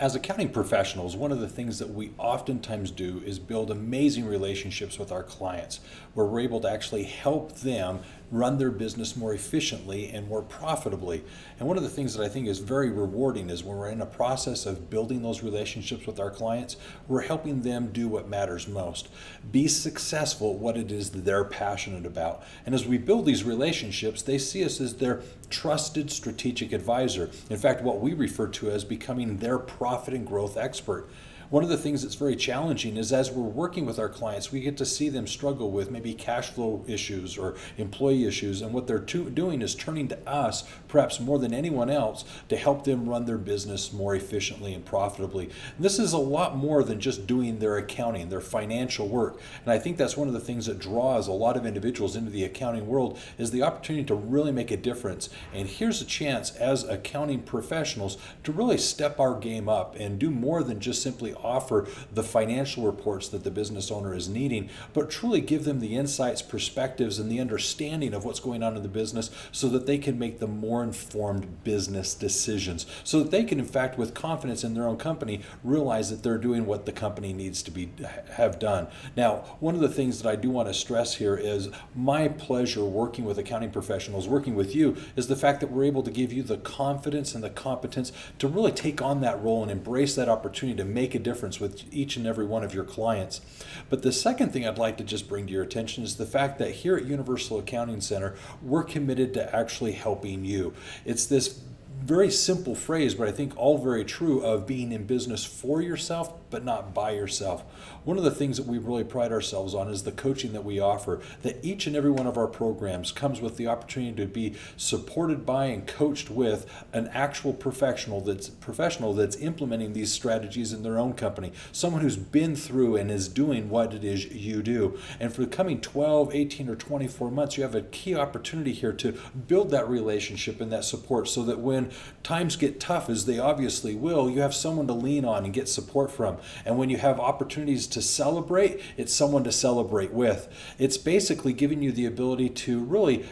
As accounting professionals, one of the things that we oftentimes do is build amazing relationships with our clients, where we're able to actually help them run their business more efficiently and more profitably. And one of the things that I think is very rewarding is when we're in a process of building those relationships with our clients, we're helping them do what matters most, be successful at what it is that they're passionate about. And as we build these relationships, they see us as their trusted strategic advisor. In fact, what we refer to as becoming their profit and growth expert. One of the things that's very challenging is as we're working with our clients, we get to see them struggle with maybe cash flow issues or employee issues. And what they're doing is turning to us, perhaps more than anyone else, to help them run their business more efficiently and profitably. And this is a lot more than just doing their accounting, their financial work. And I think that's one of the things that draws a lot of individuals into the accounting world is the opportunity to really make a difference. And here's a chance as accounting professionals to really step our game up and do more than just simply offer the financial reports that the business owner is needing, but truly give them the insights, perspectives, and the understanding of what's going on in the business so that they can make the more informed business decisions, so that they can, in fact, with confidence in their own company, realize that they're doing what the company needs to have done. Now, one of the things that I do want to stress here is my pleasure working with accounting professionals, working with you, is the fact that we're able to give you the confidence and the competence to really take on that role and embrace that opportunity to make a difference with each and every one of your clients. But the second thing I'd like to just bring to your attention is the fact that here at Universal Accounting Center, we're committed to actually helping you. It's this very simple phrase, but I think all very true, of being in business for yourself, but not by yourself. One of the things that we really pride ourselves on is the coaching that we offer, that each and every one of our programs comes with the opportunity to be supported by and coached with an actual professional that's implementing these strategies in their own company, someone who's been through and is doing what it is you do. And for the coming 12, 18, or 24 months, you have a key opportunity here to build that relationship and that support so that when times get tough, as they obviously will, you have someone to lean on and get support from. And when you have opportunities to celebrate, it's someone to celebrate with. It's basically giving you the ability to really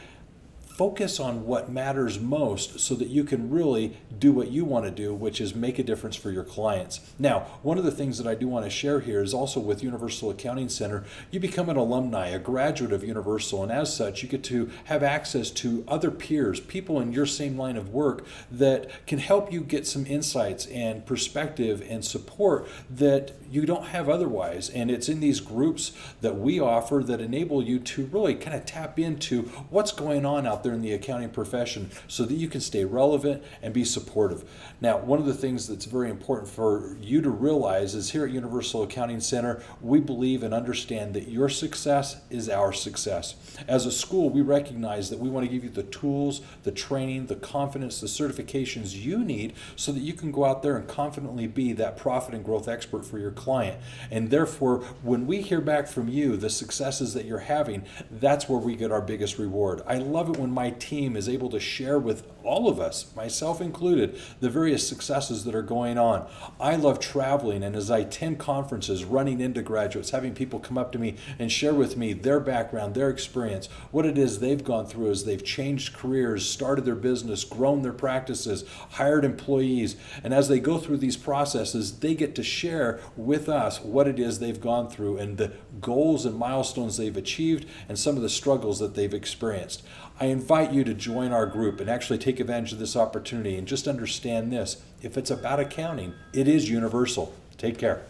focus on what matters most so that you can really do what you want to do, which is make a difference for your clients. Now, one of the things that I do want to share here is also with Universal Accounting Center, you become an alumni, a graduate of Universal, and as such, you get to have access to other peers, people in your same line of work that can help you get some insights and perspective and support that you don't have otherwise. And it's in these groups that we offer that enable you to really kind of tap into what's going on out there in the accounting profession so that you can stay relevant and be supportive. Now, one of the things that's very important for you to realize is here at Universal Accounting Center, we believe and understand that your success is our success. As a school, we recognize that we want to give you the tools, the training, the confidence, the certifications you need so that you can go out there and confidently be that profit and growth expert for your client. And therefore, when we hear back from you the successes that you're having, that's where we get our biggest reward. I love it when my team is able to share with all of us, myself included, the various successes that are going on. I love traveling, and as I attend conferences, running into graduates, having people come up to me and share with me their background, their experience, what it is they've gone through as they've changed careers, started their business, grown their practices, hired employees, and as they go through these processes, they get to share with us what it is they've gone through and the goals and milestones they've achieved and some of the struggles that they've experienced. I invite you to join our group and actually take advantage of this opportunity and just understand this. If it's about accounting, it is universal. Take care.